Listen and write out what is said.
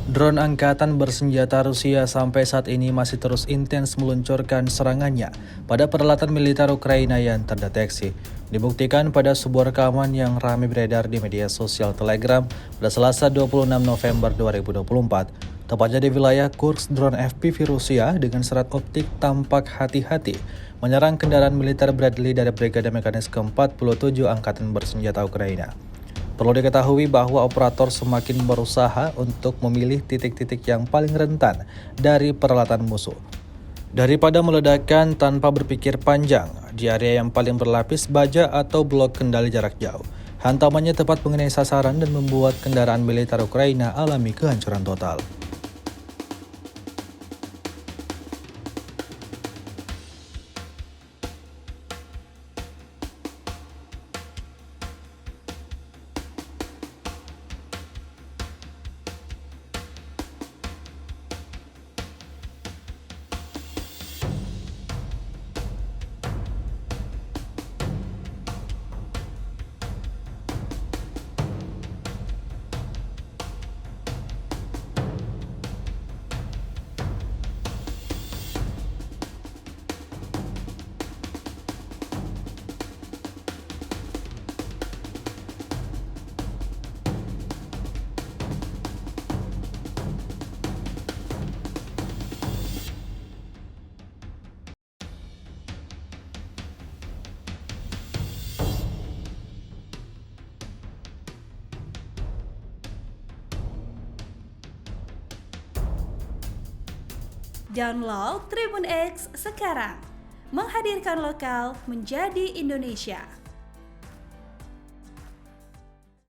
Drone angkatan bersenjata Rusia sampai saat ini masih terus intens meluncurkan serangannya pada peralatan militer Ukraina yang terdeteksi. Dibuktikan pada sebuah rekaman yang ramai beredar di media sosial Telegram pada Selasa 26 November 2024. Tepatnya di wilayah Kursk, drone FPV Rusia dengan serat optik tampak hati-hati menyerang kendaraan militer Bradley dari Brigade Mekanis ke-47 Angkatan Bersenjata Ukraina. Perlu diketahui bahwa operator semakin berusaha untuk memilih titik-titik yang paling rentan dari peralatan musuh. Daripada meledakkan tanpa berpikir panjang di area yang paling berlapis baja atau blok kendali jarak jauh, hantamannya tepat mengenai sasaran dan membuat kendaraan militer Ukraina alami kehancuran total. Download Tribun X sekarang, menghadirkan lokal menjadi Indonesia.